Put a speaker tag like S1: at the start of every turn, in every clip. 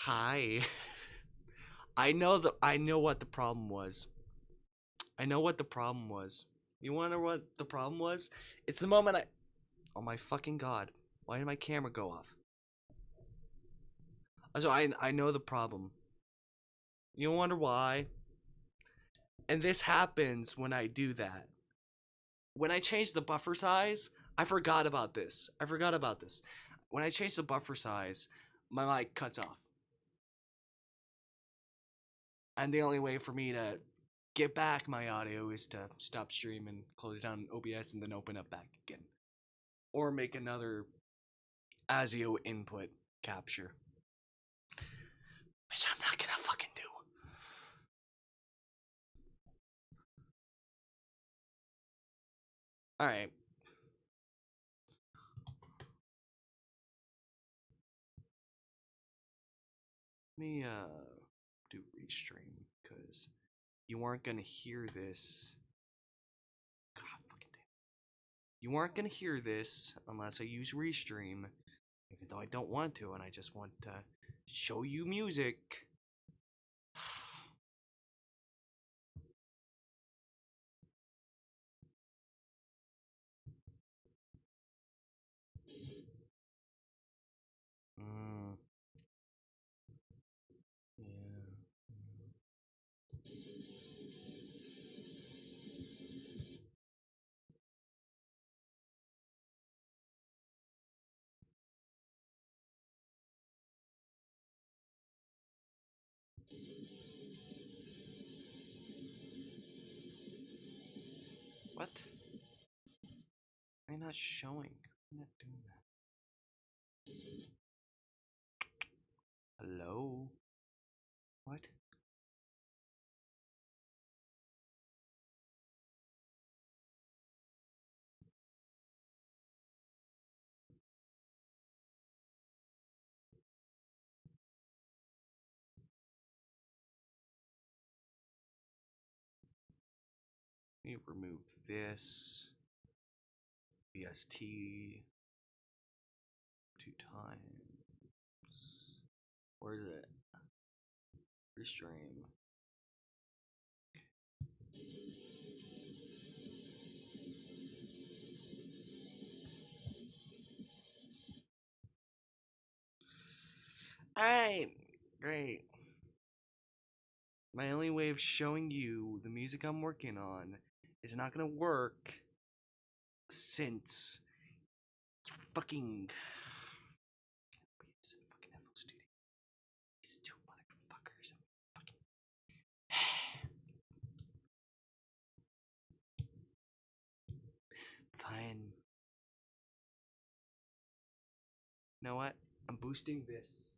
S1: Hi. I know what the problem was. I know what the problem was. You wanna know what the problem was? It's the moment I Oh my fucking god. Why did my camera go off? So I know the problem. You wonder why? And this happens when I do that. When I change the buffer size, I forgot about this. When I change the buffer size, my mic cuts off. And the only way for me to get back my audio is to stop stream and close down OBS and then open up back again. Or make another ASIO input capture. Which I'm not gonna fucking do. Alright. Let me do restream because you aren't gonna hear this. God fucking damn. You aren't gonna hear this unless I use restream. Even though I don't want to, and I just want to show you music. Mm. Yeah. What? Am I not showing? I'm not doing that. Hello? What? Let me remove this. BST 2 times. Where is it? Restream. Alright, great. My only way of showing you the music I'm working on is not gonna work since fucking it's fucking FL Studio. These two motherfuckers. Fucking fine. You know what? I'm boosting this.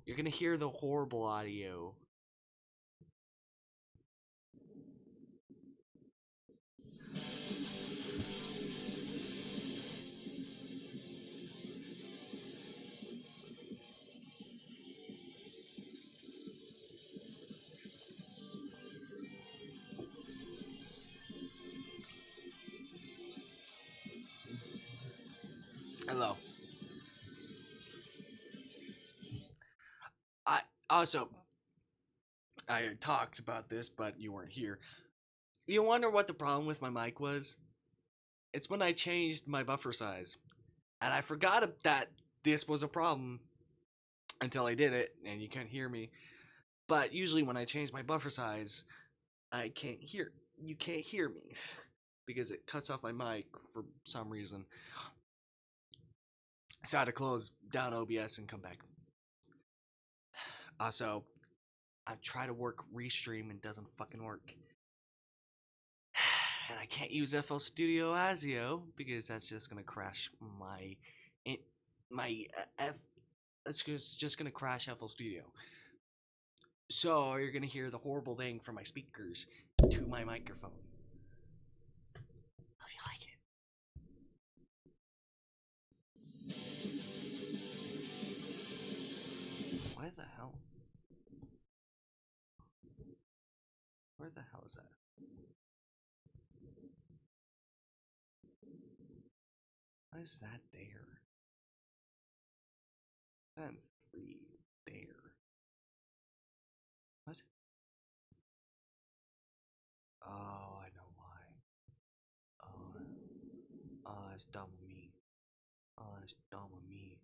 S1: You're gonna hear the horrible audio. Hello. I also I talked about this, but you weren't here. You wonder what the problem with my mic was? It's when I changed my buffer size. And I forgot that this was a problem until I did it, and you can't hear me. But usually when I change my buffer size, I can't hear. You can't hear me because it cuts off my mic for some reason. So I had to close down OBS and come back. Also, I try to work Restream and it doesn't fucking work. And I can't use FL Studio ASIO because that's just gonna crash it's just gonna crash FL Studio. So you're gonna hear the horrible thing from my speakers to my microphone. Hope you like it. What the hell? Where the hell is that? Why is that there? And 3 there. What? Oh, I know why. It's dumb with me. It's dumb with me.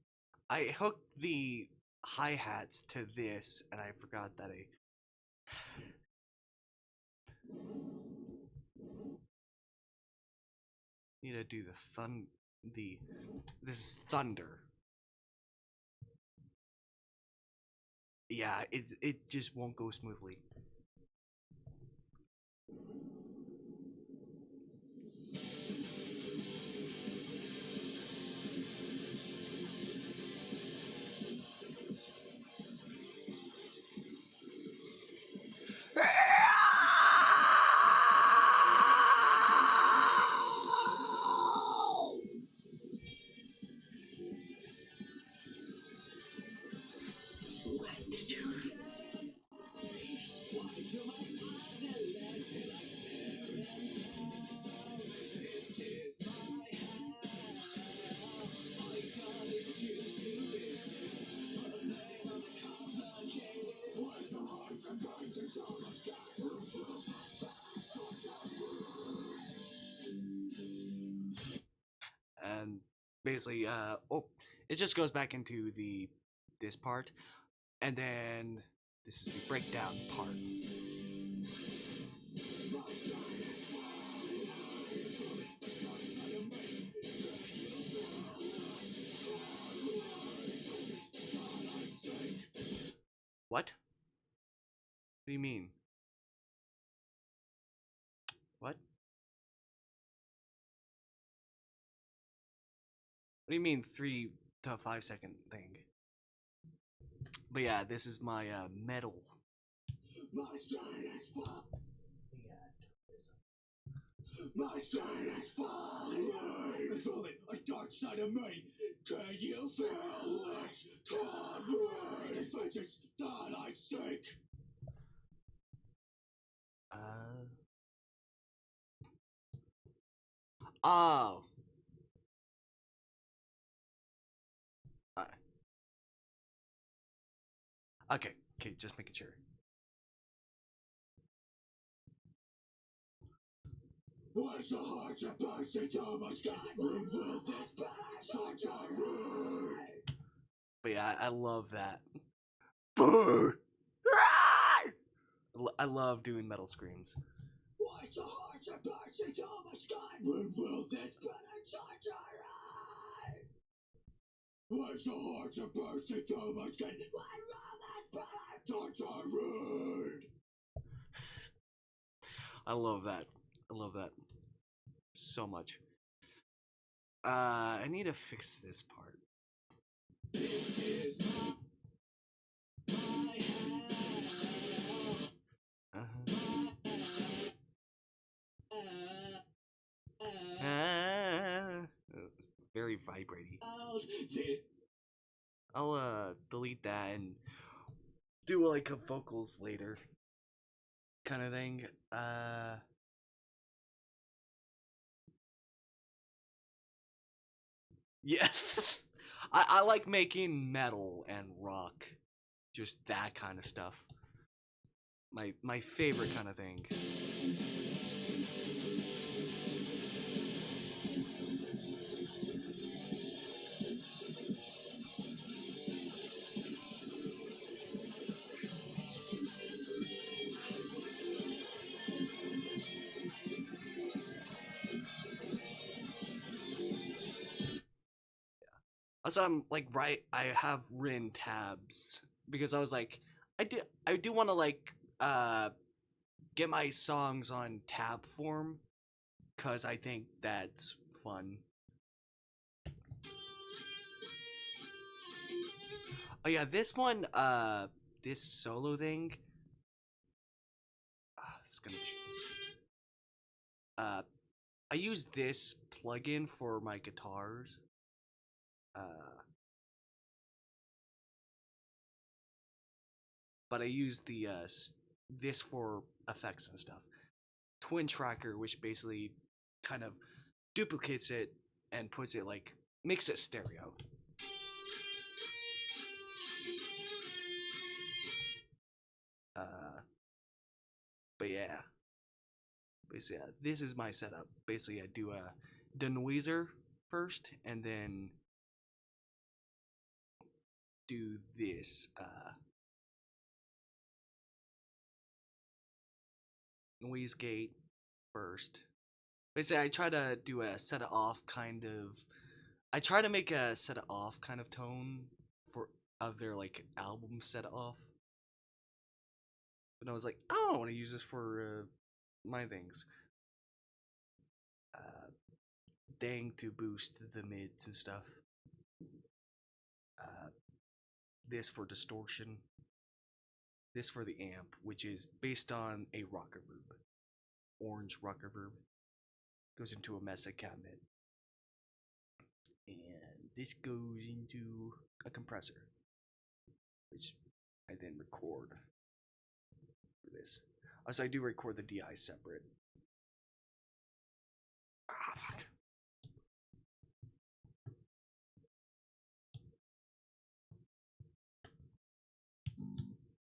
S1: I hooked the hi-hats to this, and I forgot that I need to do this is thunder. Yeah, it just won't go smoothly. And basically, it just goes back into this part, and then this is the breakdown part. What? What do you mean? What? What do you mean 3 to 5 second thing? But yeah, this is my metal. My skin is full. My skin is falling. It's only a dark side of me. Can you feel it? Covered in vengeance that I seek. Oh. Okay, just making sure. Why so hard to push it so much God? Will this past But yeah, I love that. I love doing metal screams. Why so hard to push it so much God? Will this past Why so hard to push it so much God? Why will this past I love that. I love that so much. I need to fix this part. This is my very vibrating. I'll delete that and do like a vocals later kind of thing. Yeah. I like making metal and rock. Just that kind of stuff. My favorite kind of thing. Also, I'm like I have written tabs because I was like, I do want to like get my songs on tab form because I think that's fun. Oh yeah, this one, this solo thing. It's gonna. I use this plugin for my guitars. But I use the this for effects and stuff. Twin Tracker, which basically kind of duplicates it and puts it like Mix it stereo. But yeah, basically, this is my setup. Basically, I do a denoiser first, and then do this noise gate first. Basically, I try to do a set it off kind of. I try to make a set it off kind of tone for of their like album set it off. But I was like, oh, I want to use this for my things. Dang to boost the mids and stuff. Uh, this for distortion. This for the amp, which is based on a rock reverb. Orange rock reverb. Goes into a Mesa cabinet. And this goes into a compressor, which I then record for this. Also, I do record the DI separate. Ah, fuck.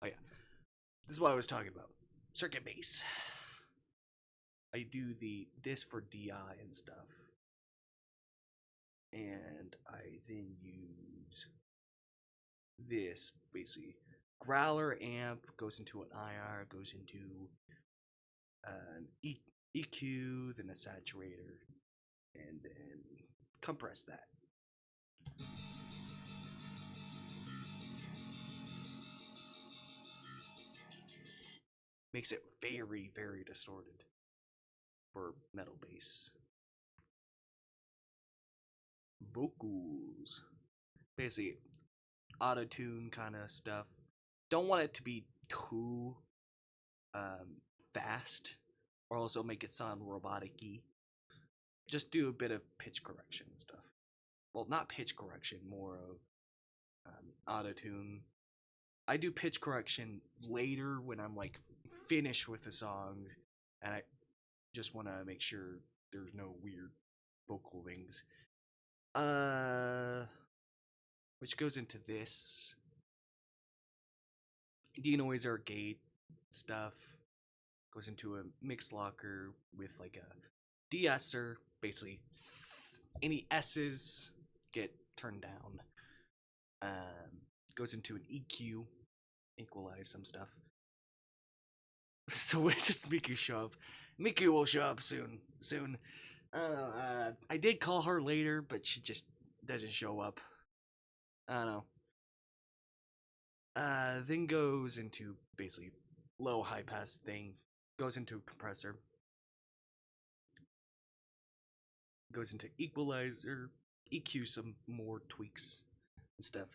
S1: Oh, yeah. This is what I was talking about. Circuit bass. I do this for DI and stuff. And I then use this, basically. Growler amp goes into an IR, goes into an EQ, then a saturator, and then compress that. Makes it very, very distorted for metal bass. Vocals. Basically, auto-tune kind of stuff. Don't want it to be too fast, or also make it sound robotic-y. Just do a bit of pitch correction and stuff. Well, not pitch correction, more of auto-tune. I do pitch correction later when I'm like finished with the song, and I just want to make sure there's no weird vocal things. Which goes into this denoiser gate stuff. Goes into a mix locker with like a de-esser. Basically, any S's get turned down. Goes into an EQ, equalize some stuff. So when does Miku show up? Miku will show up soon. I did call her later, but she just doesn't show up. I don't know. Then goes into basically low high pass thing. Goes into a compressor. Goes into equalizer. EQ some more tweaks and stuff.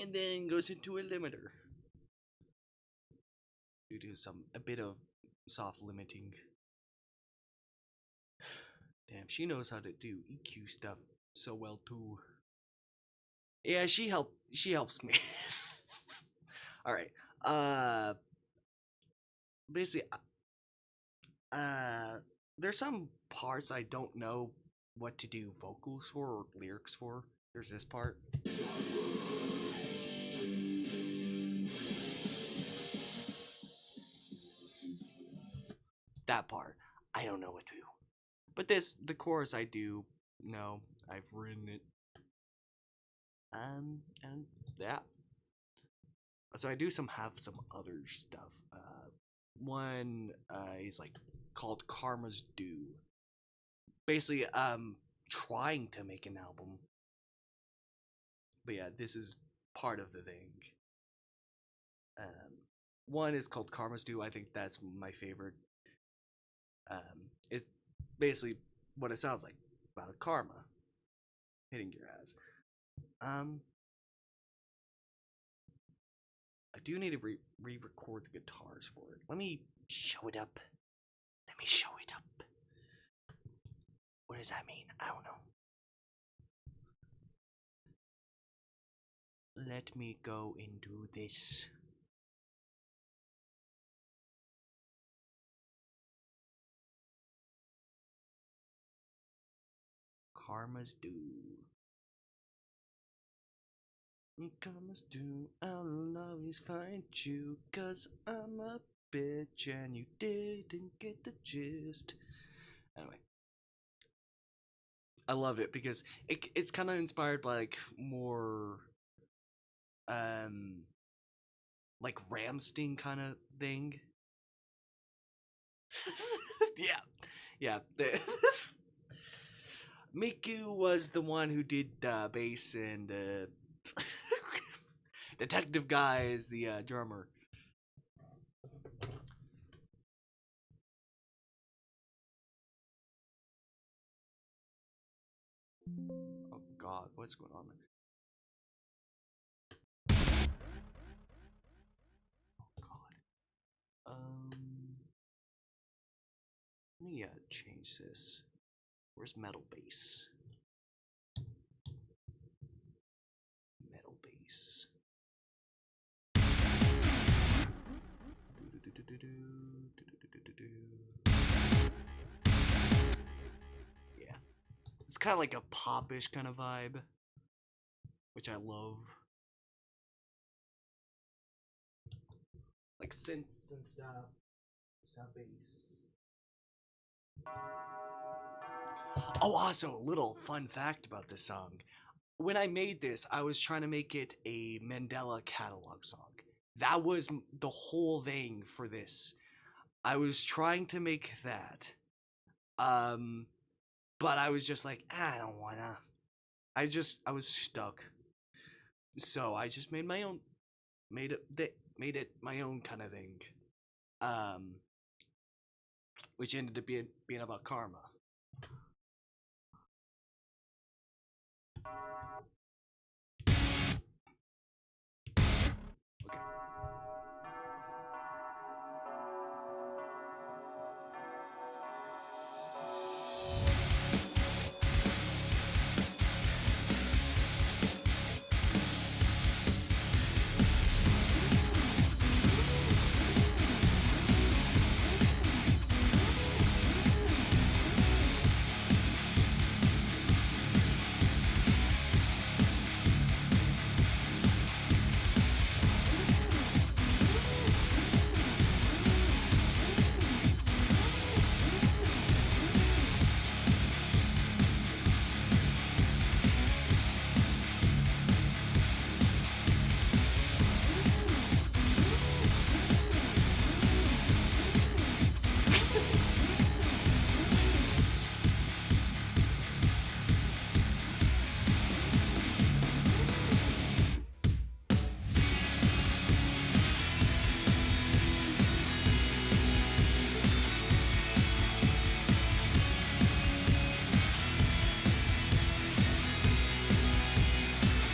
S1: And then goes into a limiter. You do a bit of soft limiting. Damn, she knows how to do EQ stuff so well too. Yeah, she helps me. All right. Basically, there's some parts I don't know what to do vocals for or lyrics for. There's this part. That part, I don't know what to do. But the chorus I do know. I've written it. And yeah. So I do have some other stuff. One is like called Karma's Due. Basically, trying to make an album. But yeah, this is part of the thing. One is called Karma's Due. I think that's my favorite. It's basically what it sounds like about karma hitting your ass. I do need to re-record the guitars for it. Let me show it up. What does that mean? I don't know. Let me go into this. Karma's Due. Comes to I'll always find you, 'cause I'm a bitch and you didn't get the gist. Anyway, I love it because it's kind of inspired by like more um like Ramstein kind of thing. Yeah, yeah. Miku was the one who did bass, and Detective Guy is the drummer. Oh God, what's going on? Oh God. Let me change this. Where's metal bass? Metal bass. Yeah, it's kind of like a popish kind of vibe, which I love. Like synths and stuff. Sub bass. Oh, also, little fun fact about this song. When I made this, I was trying to make it a Mandela catalog song. That was the whole thing for this. I was trying to make that. But I was just like, I don't wanna. I was stuck. So I just made my own, made it my own kind of thing. Um, which ended up being about karma. Okay.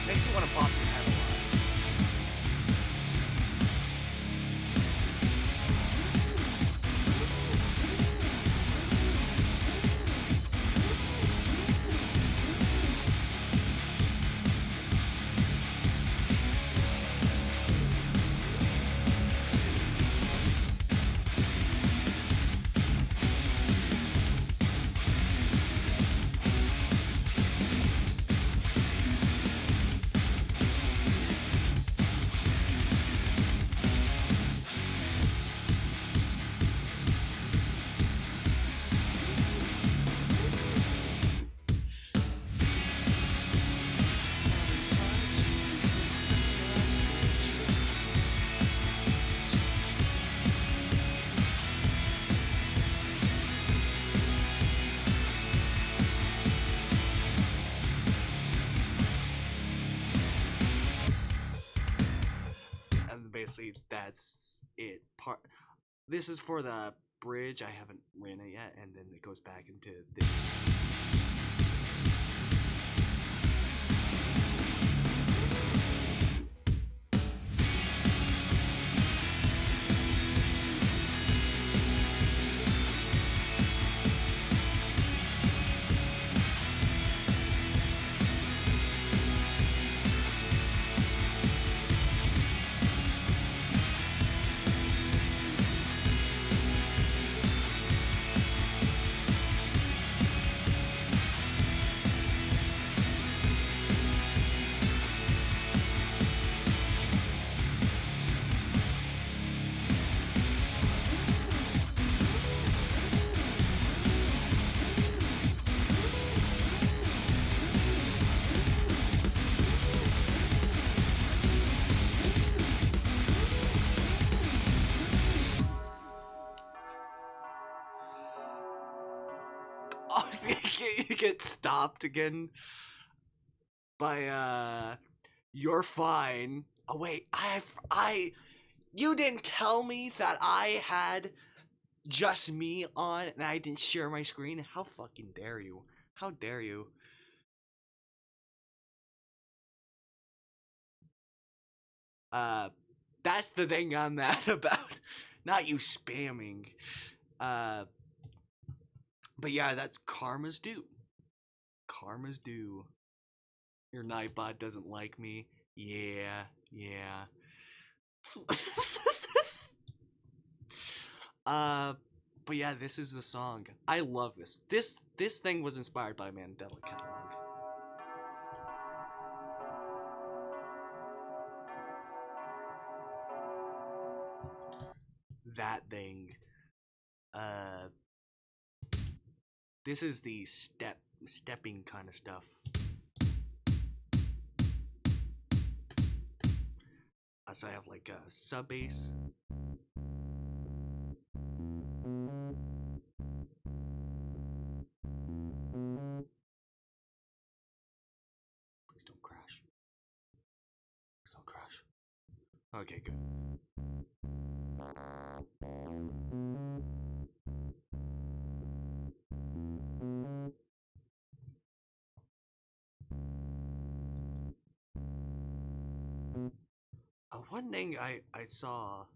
S1: Makes you want to pop your head a lot. And basically, that's it. This is for the bridge. I haven't ran it yet, and then it goes back into this. get stopped again by You're Fine. Oh wait, you didn't tell me that I had Just Me on and I didn't share my screen. How fucking dare you? How dare you? That's the thing I'm mad about. Not you spamming. But yeah, that's Karma's Due. Karma's Due. Your Nightbot doesn't like me. Yeah. But yeah, this is the song. I love this. This thing was inspired by Mandela Catalog. That thing. Uh, this is the stepping kind of stuff. So I have like a sub bass. Please don't crash. Please don't crash. Okay, good. One thing I saw.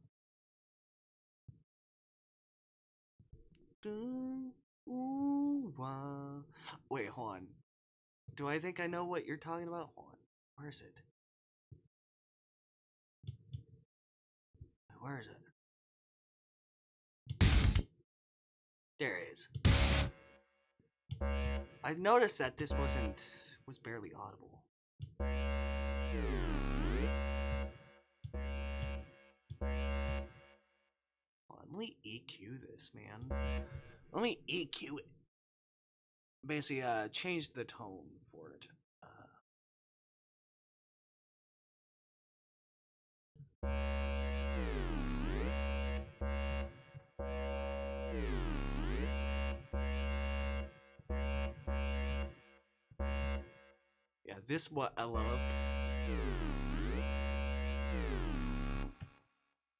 S1: Wait, hold on. Do I think I know what you're talking about? Hold on. Where is it? Where is it? There it is. I noticed that this was barely audible. Hold on, let me EQ this, man. Let me EQ it. Basically, change the tone for it. Yeah, this what I loved.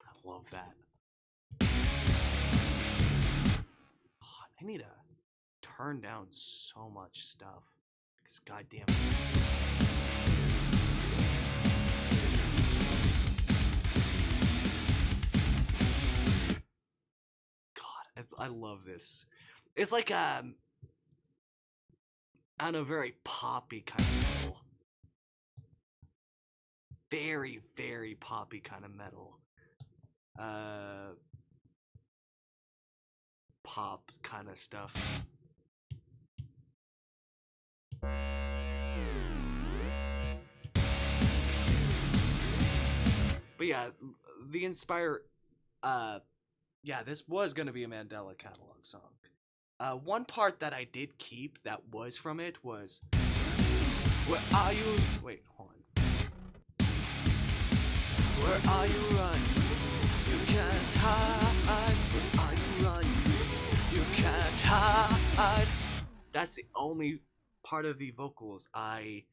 S1: I love that. Oh, I need to turn down so much stuff. Because goddamn. God, I love this. It's like on a very poppy kind of metal. Very, very poppy kind of metal. Pop kind of stuff. But yeah, the Inspire, yeah, this was gonna be a Mandela Catalog song. One part that I did keep that was from it was, where are you? Wait, hold on. Where are you running? You can't hide. Where are you running? You can't hide. That's the only part of the vocals I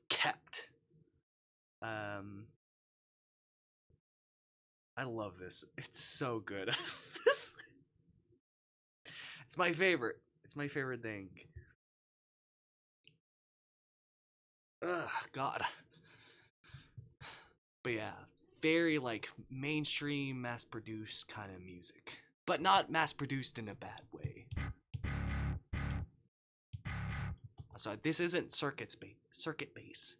S1: kept. I love this. It's so good. It's my favorite. It's my favorite thing. Ugh, God. But yeah, very like mainstream, mass-produced kind of music, but not mass-produced in a bad way. So this isn't circuit bass.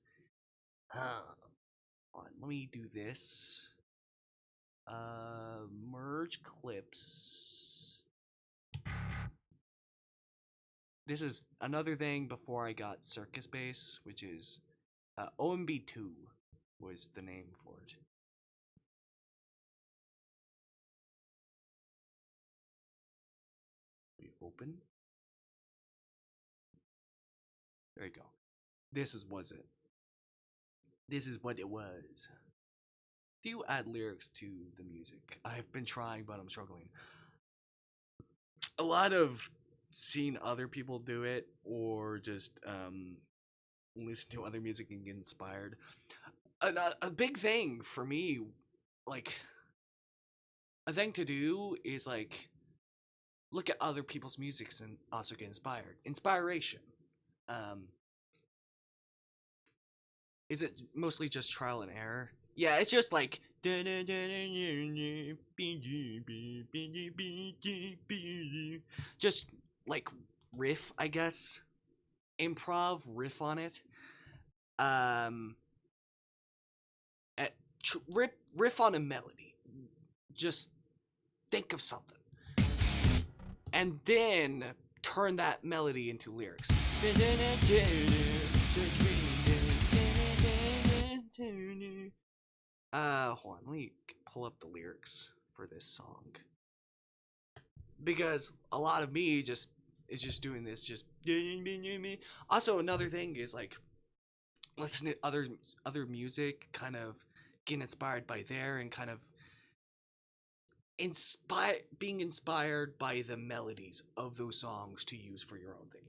S1: Let me do this. Merge clips. This is another thing before I got Circus Bass, which is OMB2 was the name for it. We open. There you go. This was it. This is what it was. Do you add lyrics to the music? I've been trying, but I'm struggling. A lot of seen other people do it or just listen to other music and get inspired. A big thing for me, like a thing to do is like look at other people's music and also get inspired. Inspiration. Um, is it mostly just trial and error? Yeah, it's just like just like riff, I guess. Improv riff on it. Um, riff on a melody. Just think of something, and then turn that melody into lyrics. Hold on, let me pull up the lyrics for this song because a lot of me just is just doing this. Just also another thing is like listening to other music, kind of getting inspired by there, and kind of being inspired by the melodies of those songs to use for your own thing.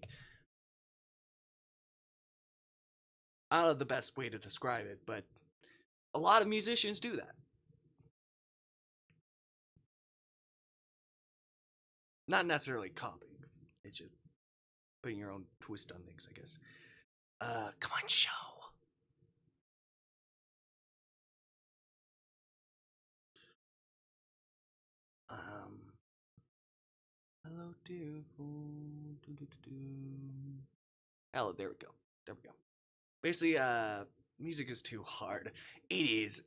S1: I don't know the best way to describe it, but a lot of musicians do that. Not necessarily copying. It's just putting your own twist on things, I guess. Come on, show. Hello, dear fool. Hello, there we go. There we go. Basically, music is too hard. It is.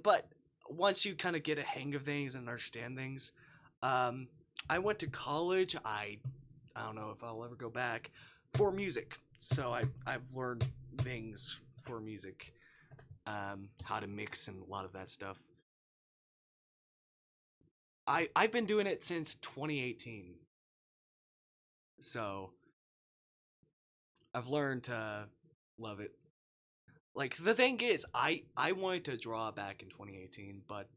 S1: But once you kind of get a hang of things and understand things, I went to college. I don't know if I'll ever go back for music. So I've learned things for music, how to mix and a lot of that stuff. I've been doing it since 2018. So I've learned to love it. Like the thing is, I wanted to draw back in 2018, but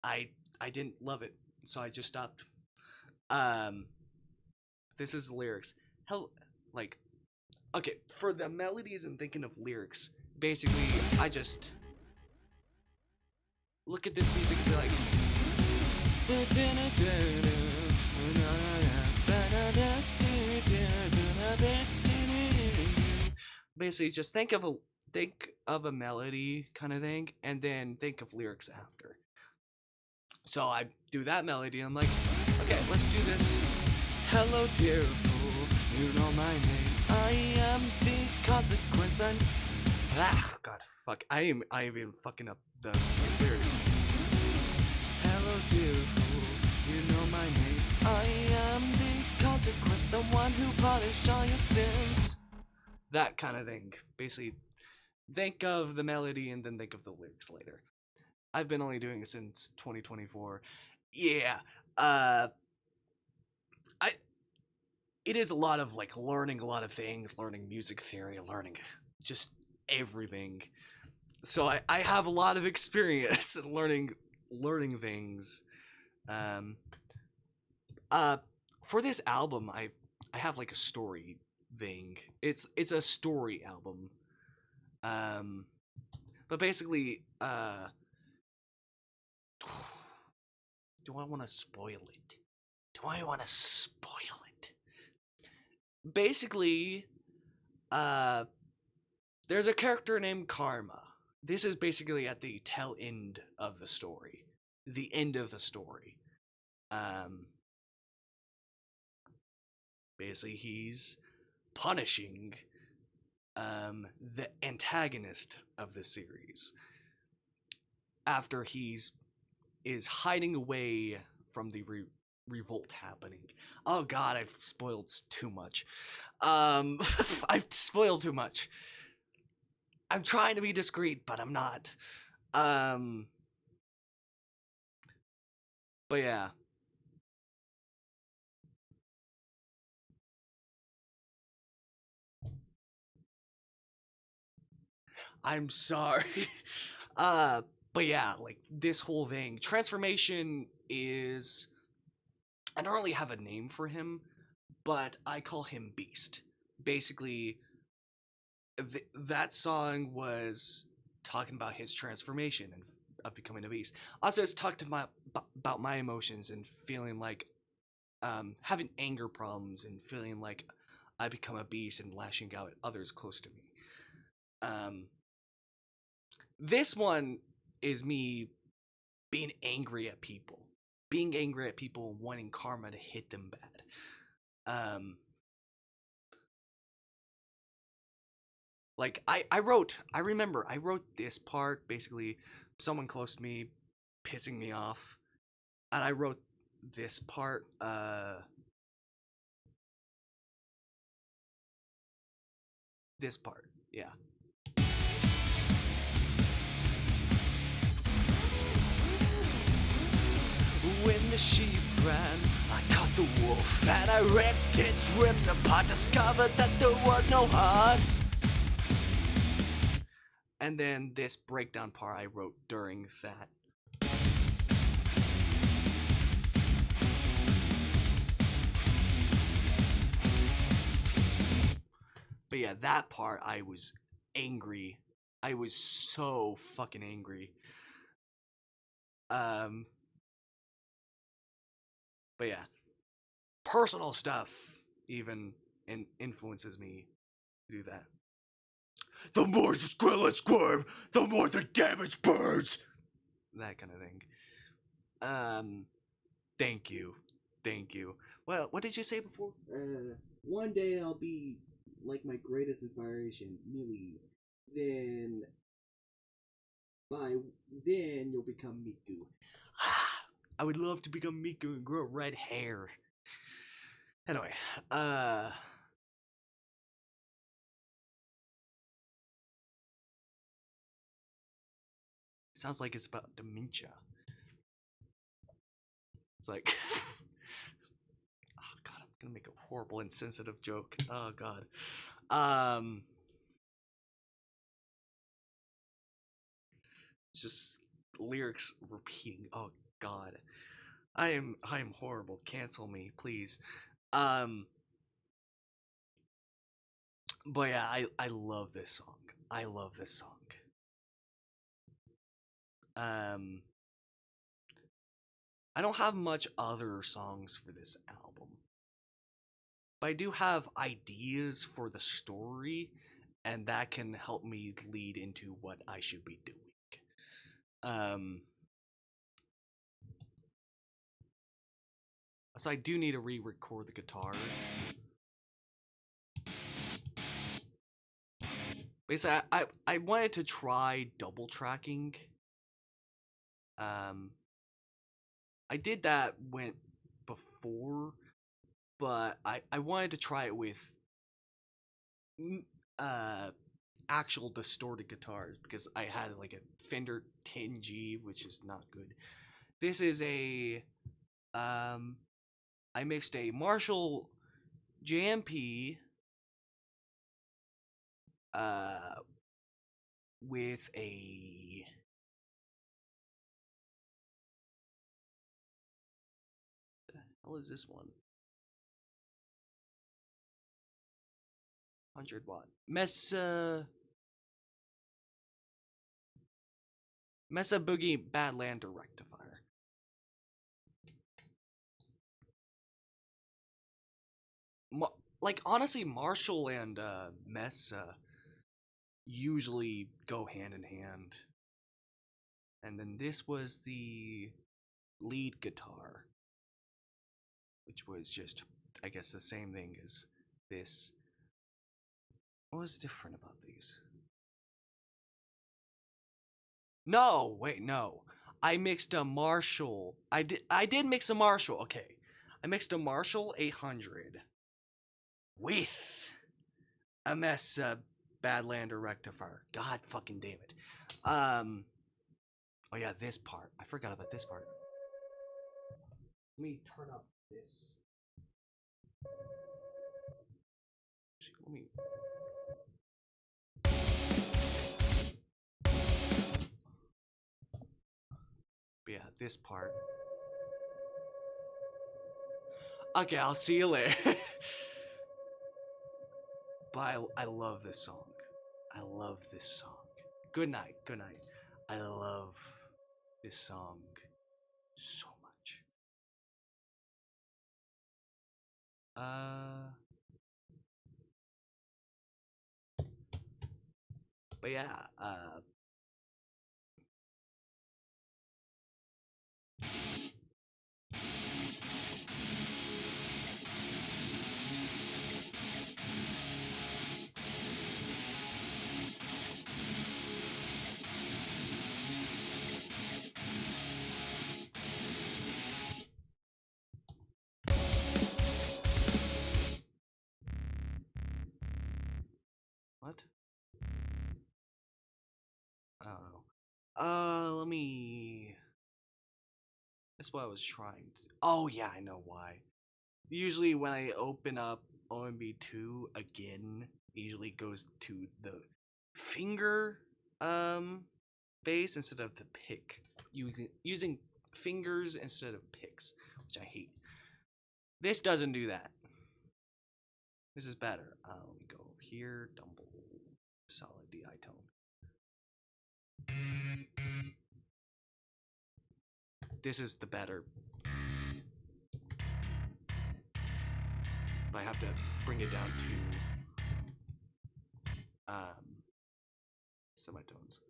S1: I didn't love it, so I just stopped. Um, this is lyrics. Hell, like, okay, for the melodies and thinking of lyrics, basically, I just look at this music and be like. Basically, just think of a melody kind of thing, and then think of lyrics after. So I do that melody, and I'm like, okay, let's do this. Hello, dear fool, you know my name. I am the consequence. God, fuck. I am even fucking up the lyrics. Hello, dear fool, you know my name. I am the consequence, the one who punished all your sins. That kind of thing. Basically, think of the melody and then think of the lyrics later. I've been only doing it since 2024. Yeah. It is a lot of like learning a lot of things, learning music theory, learning just everything. So I have a lot of experience in learning things. Um for this album I have like a story thing. It's a story album. But basically do I want to spoil it? Do I want to spoil it? Basically, there's a character named Karma. This is basically at the tail end of the story. The end of the story. Basically, he's punishing the antagonist of the series after is hiding away from the revolt happening. Oh god, I've spoiled too much. I've spoiled too much. I'm trying to be discreet, but I'm not. But yeah. I'm sorry. But yeah, like this whole thing, transformation is I don't really have a name for him, but I call him Beast. Basically, that song was talking about his transformation and of becoming a beast. Also, it's talked about my emotions and feeling like having anger problems and feeling like I become a beast and lashing out at others close to me. Um, this one is me being angry at people, wanting karma to hit them bad. Like I remember I wrote this part, basically someone close to me pissing me off, and I wrote this part. This part, yeah. When the sheep ran, I caught the wolf and I ripped its ribs apart, discovered that there was no heart. And then this breakdown part I wrote during that. But yeah, that part I was angry. I was so fucking angry. But yeah, personal stuff even influences me to do that. The more the squirrels squirm, the more the damage burns. That kind of thing. Thank you. Thank you. Well, what did you say before? One day I'll be like my greatest inspiration, Millie. Then, by then you'll become Miku. I would love to become Miku and grow red hair. Anyway, sounds like it's about dementia. It's like, oh god, I'm gonna make a horrible, insensitive joke. Oh god. Just lyrics repeating. Oh god. I am horrible. Cancel me, please. But yeah, I love this song. I love this song. I don't have much other songs for this album. But I do have ideas for the story, and that can help me lead into what I should be doing. So I do need to re-record the guitars. Basically, I wanted to try double tracking. I did that before, but I wanted to try it with actual distorted guitars because I had like a Fender 10G, which is not good. This is a I mixed a Marshall JMP with a what the hell is this one? 100-watt Mesa Boogie Badlander rectifier. Like honestly, Marshall and Mesa usually go hand in hand. And then this was the lead guitar, which was just, I guess, the same thing as this. What was different about these? No, wait, no. I mixed a Marshall. I did mix a Marshall. Okay. I mixed a Marshall 800 with a Mesa Badlander rectifier. God fucking damn it. Oh yeah, this part. I forgot about this part. Let me turn up this. Let me. But yeah, this part. Okay, I'll see you later. But I love this song. I love this song. Good night. Good night. I love this song so much. But yeah, what? I don't know. Let me. That's what I was trying to. Oh yeah, I know why. Usually when I open up OMB2 again, it usually goes to the finger bass instead of the pick. Using fingers instead of picks, which I hate. This doesn't do that. This is better. Let me go over here, double solid DI tone. This is the better. But I have to bring it down to semitones.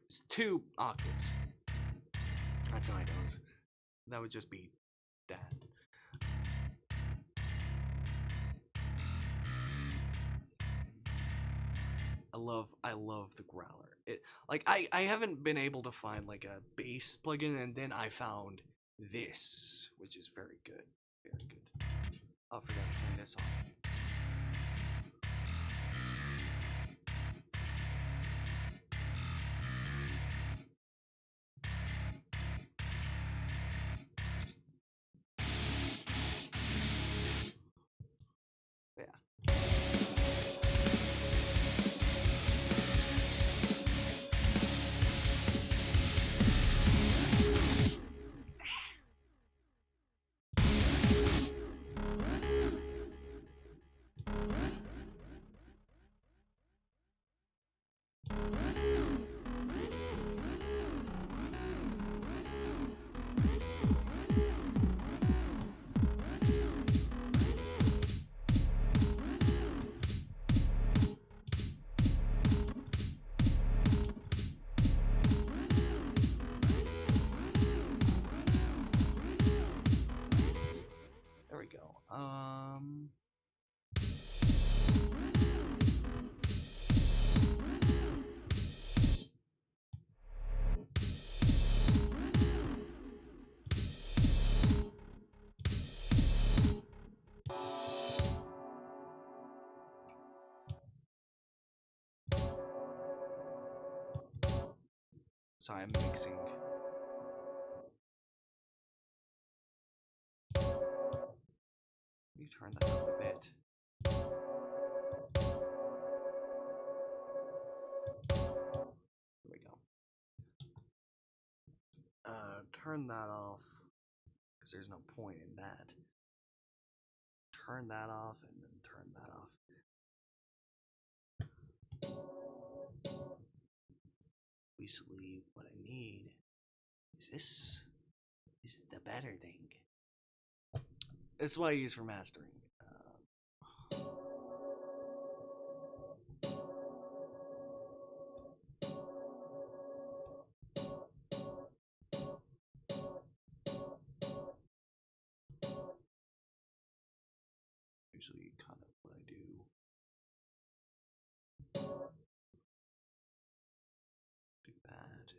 S1: It's 2 octaves. Not semitones. That would just be that. I love the growler. I haven't been able to find like a bass plugin, and then I found this, which is very good. Very good. Oh, I forgot to turn this on. There we go. Sorry, I'm mixing. Let me turn that up a bit. There we go. Turn that off, because there's no point in that. Turn that off, and then turn that off. Basically, what I need is this. This is the better thing. It's what I use for mastering. Usually kind of what I do. Do that.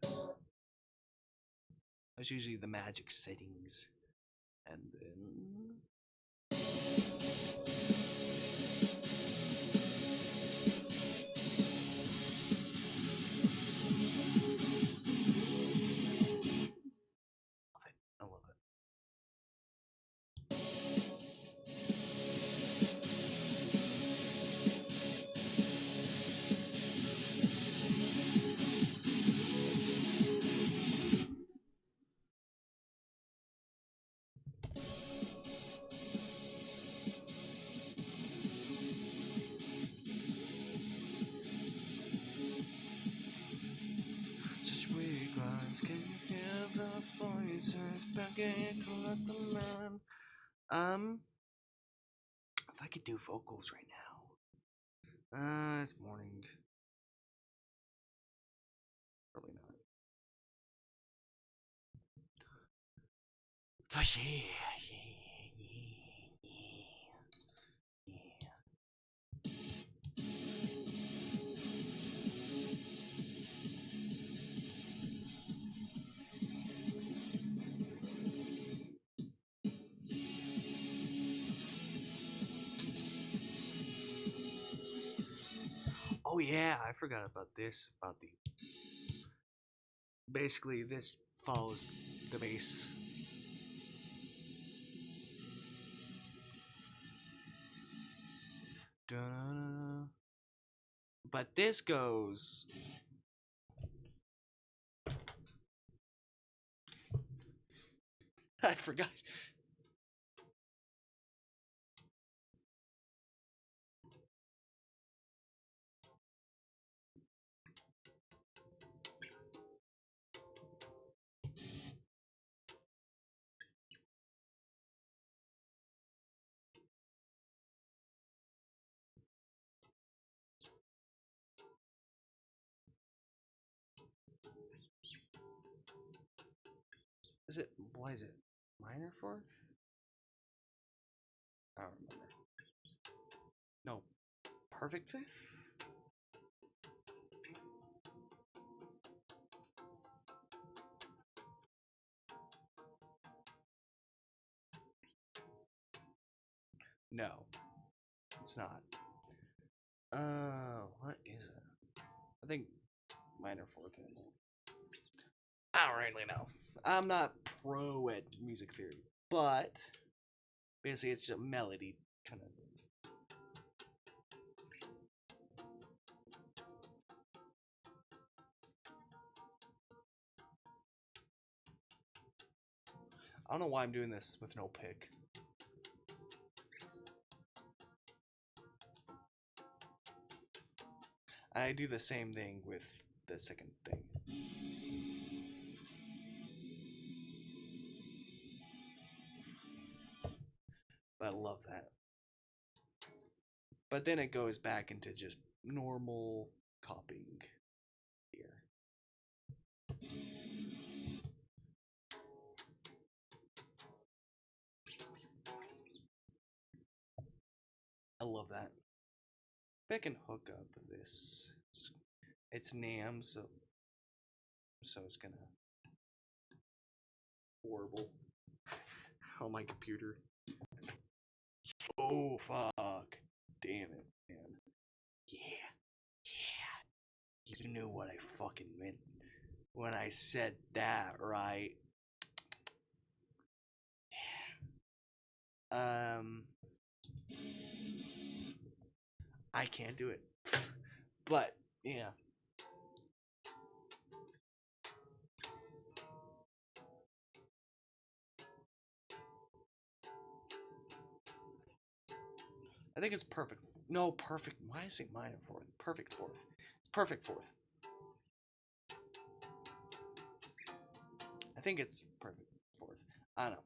S1: Yes. That's usually the magic settings. And then I love it. If I could do vocals right now. It's morning. Probably not. But yeah. Oh yeah, I forgot about this. About the basically this follows the bass. Da-da-da-da. But this goes. I forgot. Is it? Why is it? Minor fourth? I don't remember. No. Perfect fifth? No. It's not. What is it? I think minor fourth. I don't really know. I'm not pro at music theory, but basically it's just a melody kind of. I don't know why I'm doing this with no pick. I do the same thing with the second thing. But I love that. But then it goes back into just normal copying here. I love that. If I can hook up this, it's NAM, so it's gonna horrible on my computer. Oh fuck! Damn it, man. Yeah, you knew what I fucking meant when I said that, right? I can't do it, but yeah. I think it's perfect. No, perfect. Why is it minor fourth? Perfect fourth. It's perfect fourth. I think it's perfect fourth. I don't know.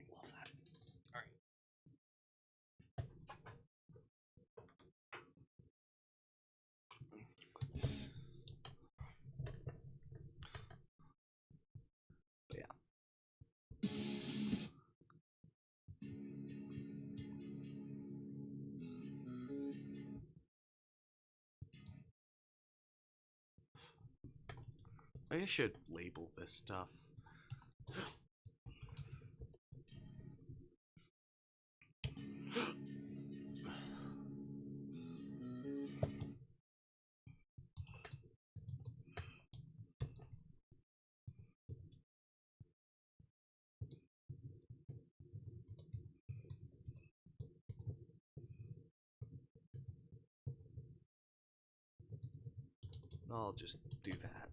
S1: Love that. All right. But yeah. I should label this stuff. I'll just do that.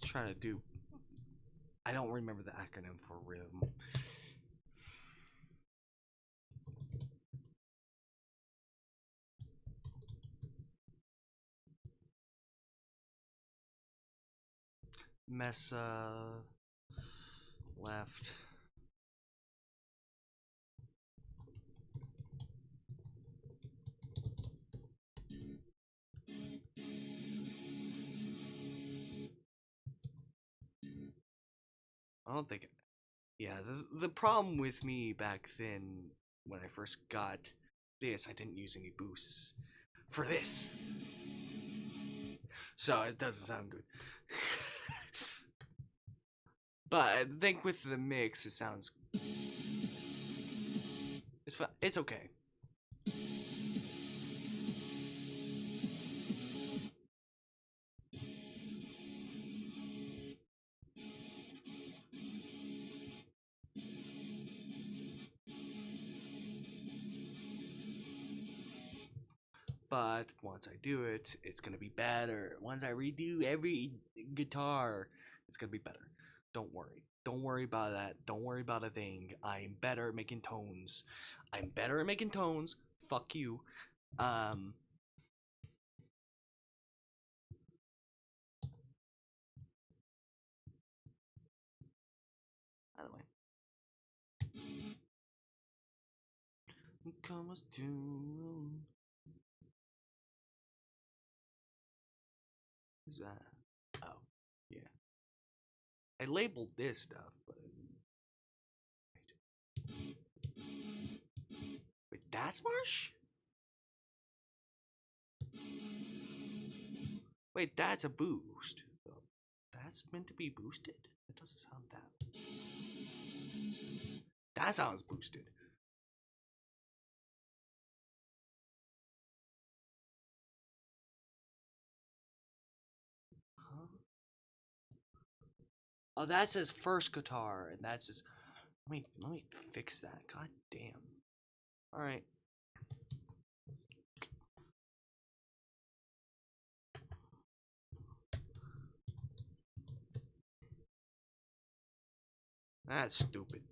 S1: Trying to do. I don't remember the acronym for rhythm. Mesa left. I don't think. Yeah, the problem with me back then when I first got this, I didn't use any boosts for this, so it doesn't sound good. But I think with the mix, it sounds. It's okay. But once I do it, it's gonna be better. Once I redo every guitar, it's gonna be better. Don't worry. Don't worry about that. Don't worry about a thing. I'm better at making tones. I'm better at making tones. Fuck you. Um. By the way. Comes to. Who's that? Oh, yeah. I labeled this stuff, but. Wait, that's Marsh? Wait, that's a boost. That's meant to be boosted? It doesn't sound that. That sounds boosted. Huh? Oh, that's his first guitar, and that's his. Let me fix that. God damn. All right. That's stupid.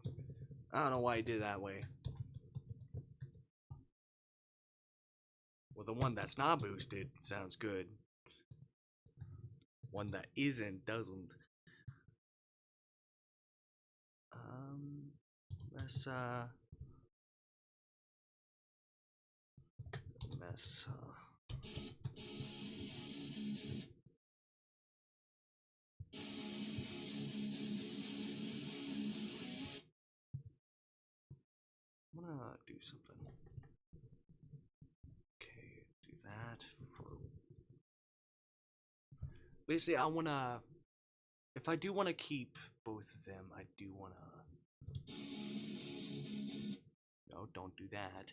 S1: I don't know why he did that way. Well, the one that's not boosted sounds good. One that isn't doesn't. Let's mess. I'm gonna do something. Okay, do that for. Basically, I wanna. If I do want to keep both of them, I do wanna. No, don't do that.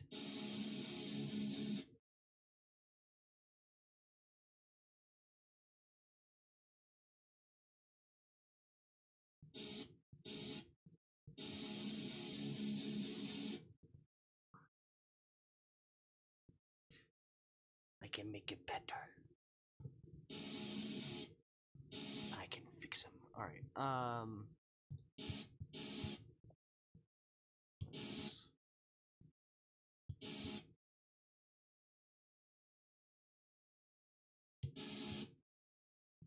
S1: I can make it better. I can fix him. All right.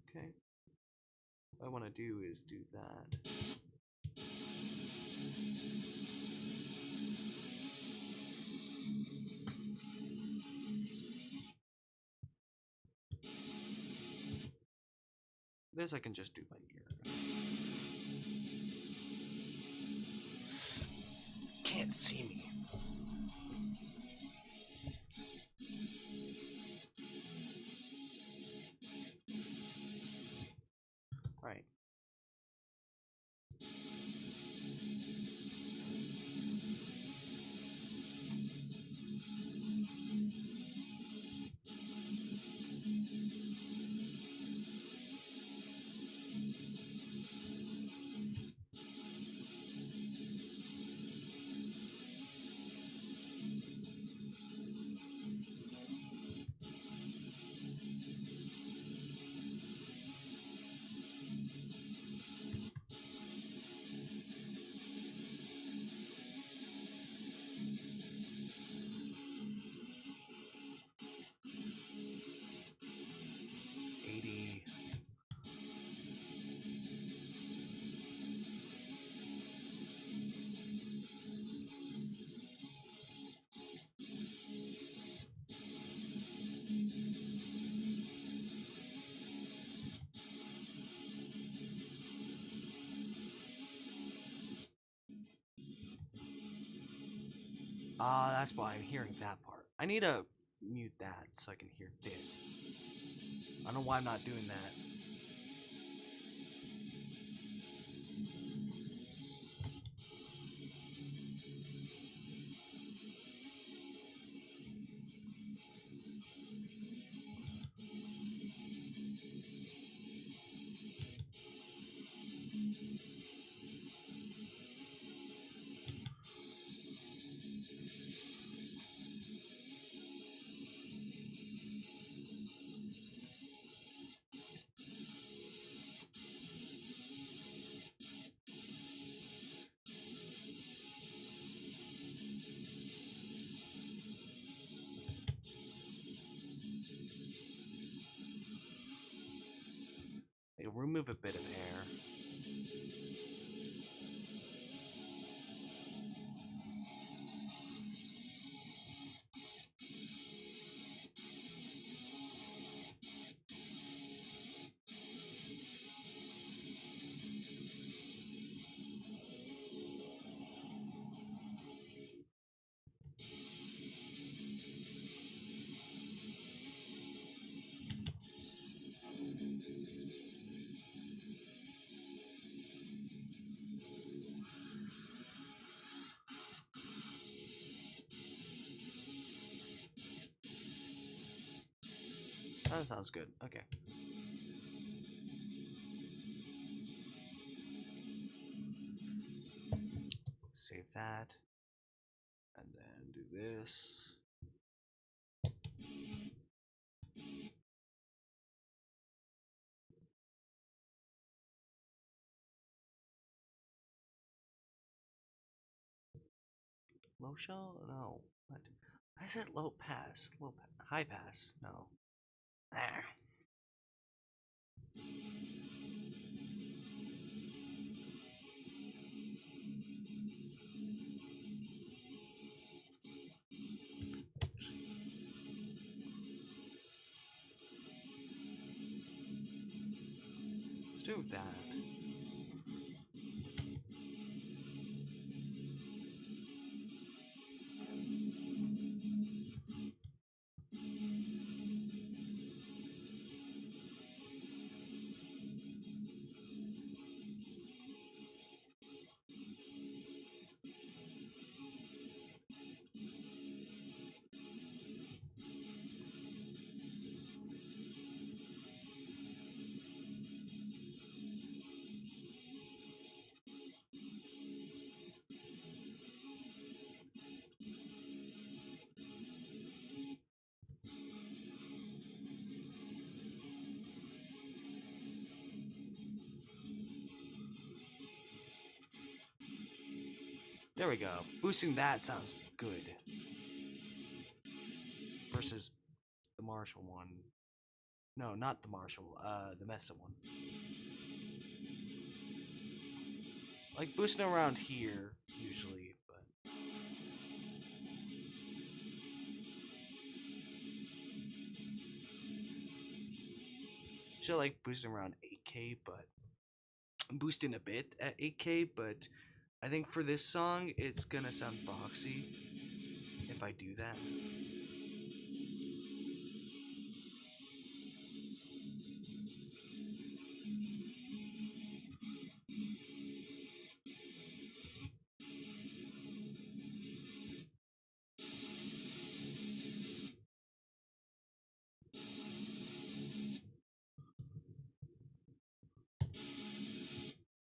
S1: Okay. What I want to do is do that. This I can just do by ear. Can't see me. Right. Ah, that's why I'm hearing that part. I need to mute that so I can hear this. I don't know why I'm not doing that. It'll remove a bit of hair. That sounds good. Okay. Save that. And then do this. Low shell? No. What? I said low pass. High pass. No. There. Let's do that. There we go. Boosting that sounds good. Versus the Marshall one. No, not the Marshall. The Mesa one. Like boosting around here usually, but usually I like boosting around 8K, but I'm boosting a bit at 8K, but I think for this song it's gonna sound boxy if I do that.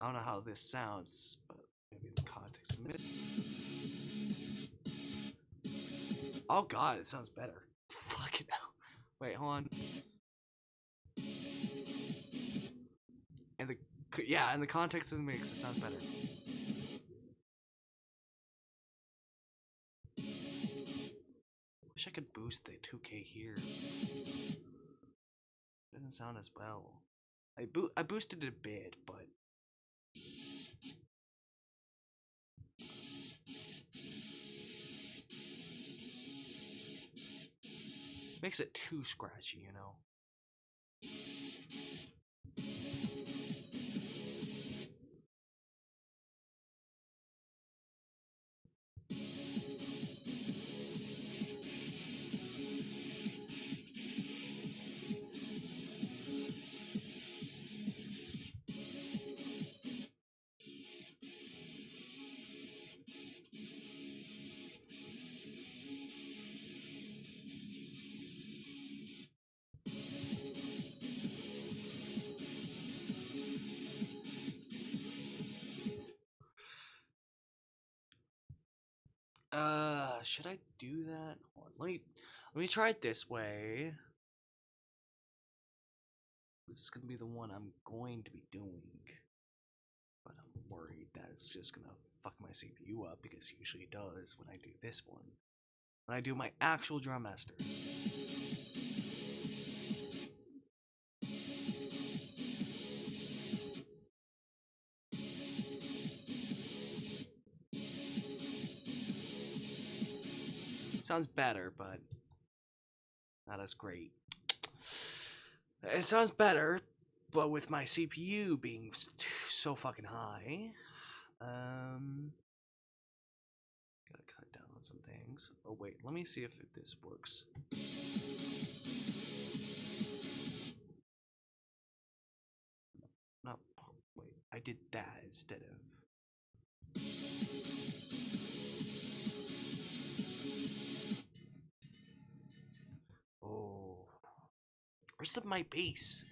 S1: I don't know how this sounds, but maybe the context is missing. Oh god, it sounds better. Fucking hell. Wait, hold on. And in the context of the mix, it sounds better. Wish I could boost the 2K here. Doesn't sound as well. I boosted it a bit, but makes it too scratchy, you know. Should I do that? Hold on, let me try it this way. This is gonna be the one I'm going to be doing, but I'm worried that it's just gonna fuck my CPU up because usually it does when I do this one. When I do my actual drum master. Sounds better, but not as great. It sounds better, but with my CPU being so fucking high, gotta cut down on some things. Oh wait, let me see if this works. Not wait, I did that instead of. Oh, where's my bass?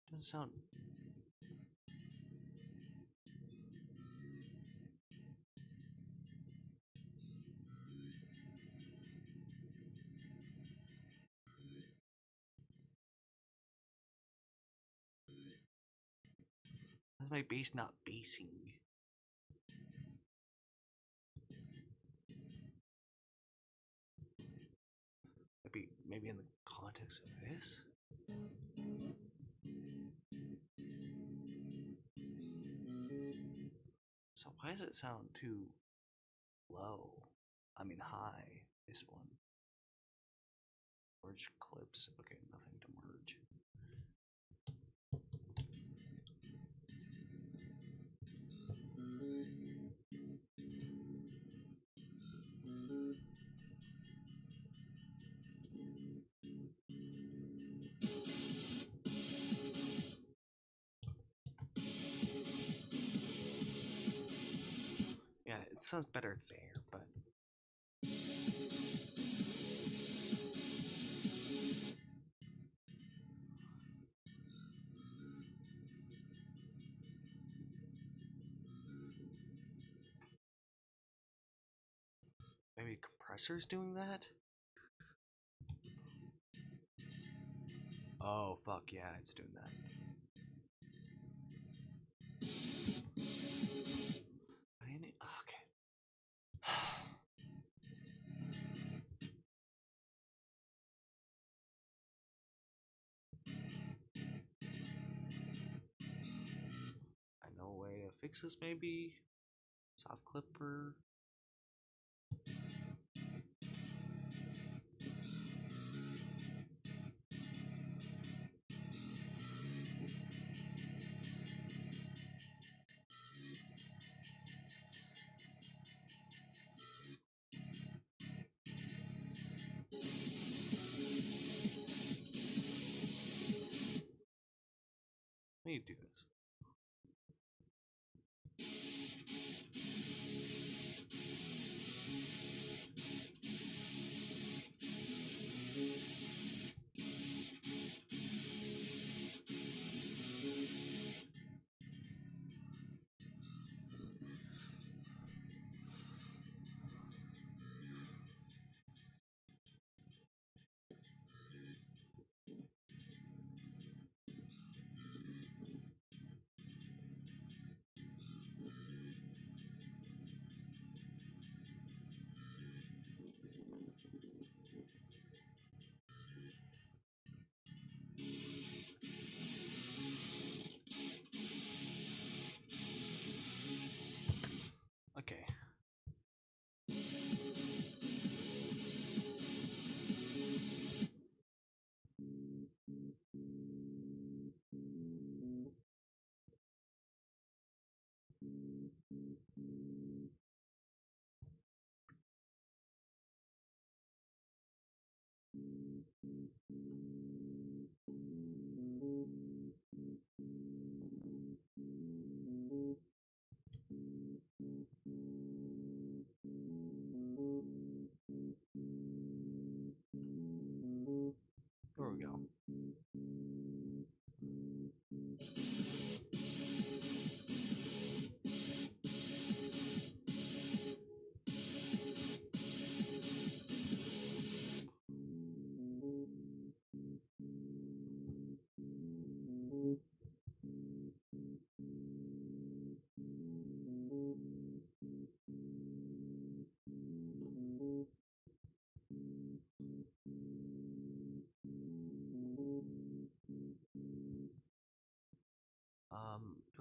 S1: Doesn't sound. Why is my bass not basing? Maybe in the context of this. So why does it sound too low? I mean high. This one. Merge clips. Okay, nothing to merge. Yeah, it sounds better there, but maybe compressor's doing that? Oh fuck yeah, it's doing that. Okay. I know a way to fix this maybe. Soft clipper. Let me do this.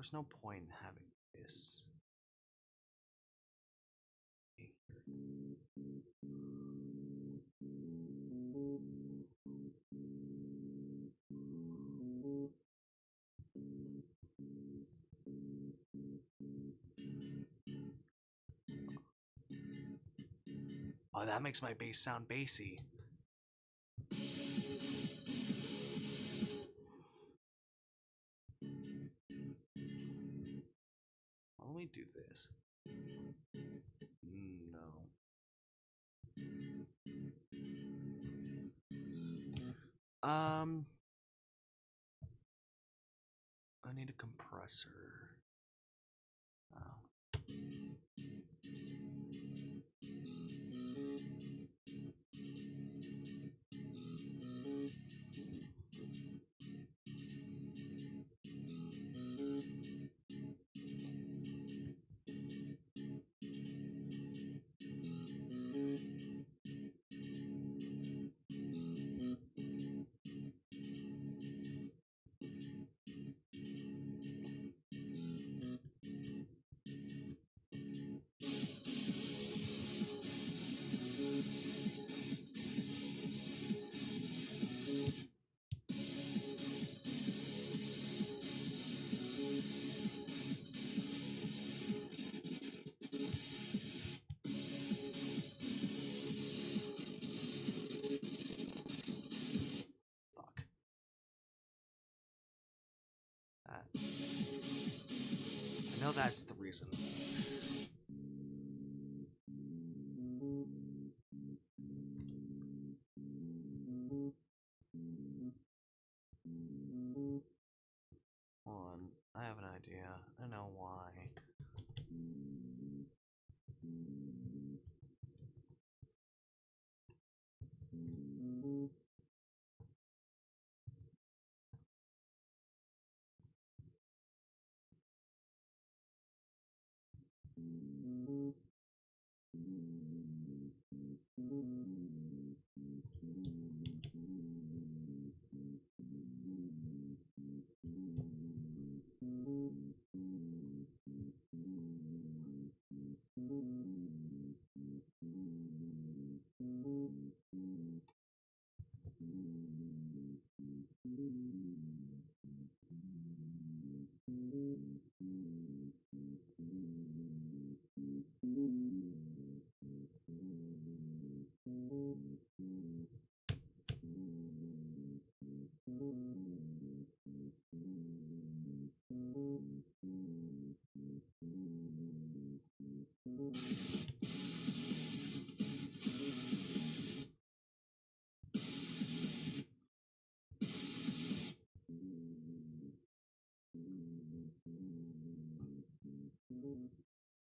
S1: there's no point in having this. Oh, that makes my bass sound bassy. Let me do this. No. I need a compressor. Oh. Fuck. I know that's the reason. Hold on, I have an idea. I know why.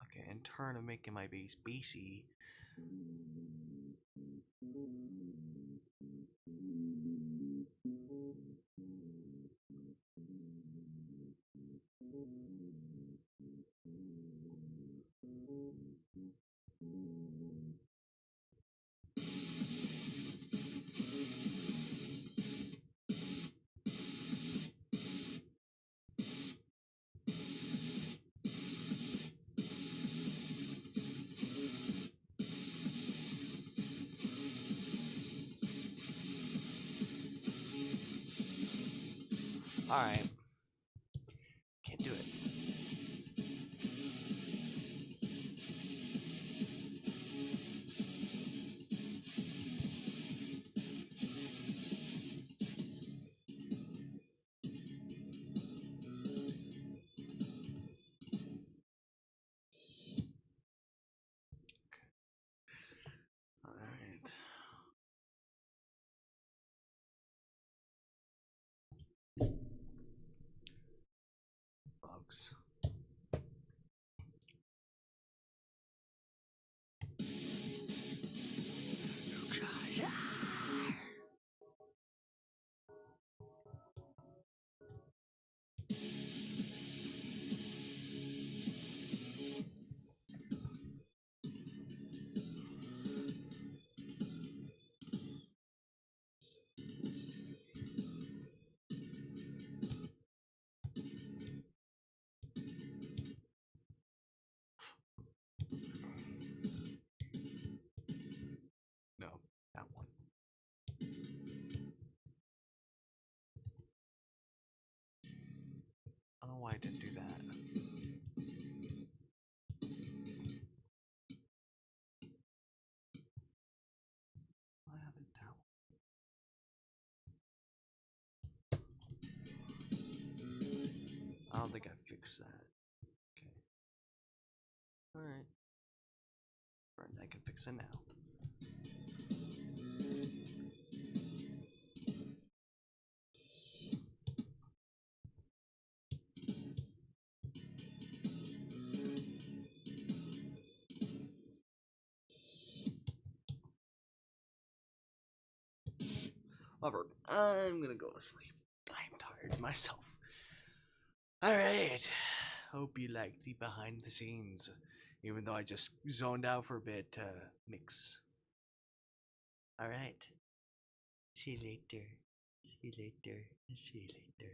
S1: Okay, in turn of making my bass bassy. Alright. Can't do it. Alright. Bugs. that one. I don't know why I didn't do that. Why haven't that one? I don't think I fixed that. Okay. Alright. I can fix it now. However, I'm gonna go to sleep. I'm tired myself. Alright. Hope you liked the behind the scenes. Even though I just zoned out for a bit to mix. Alright. See you later. See you later. See you later.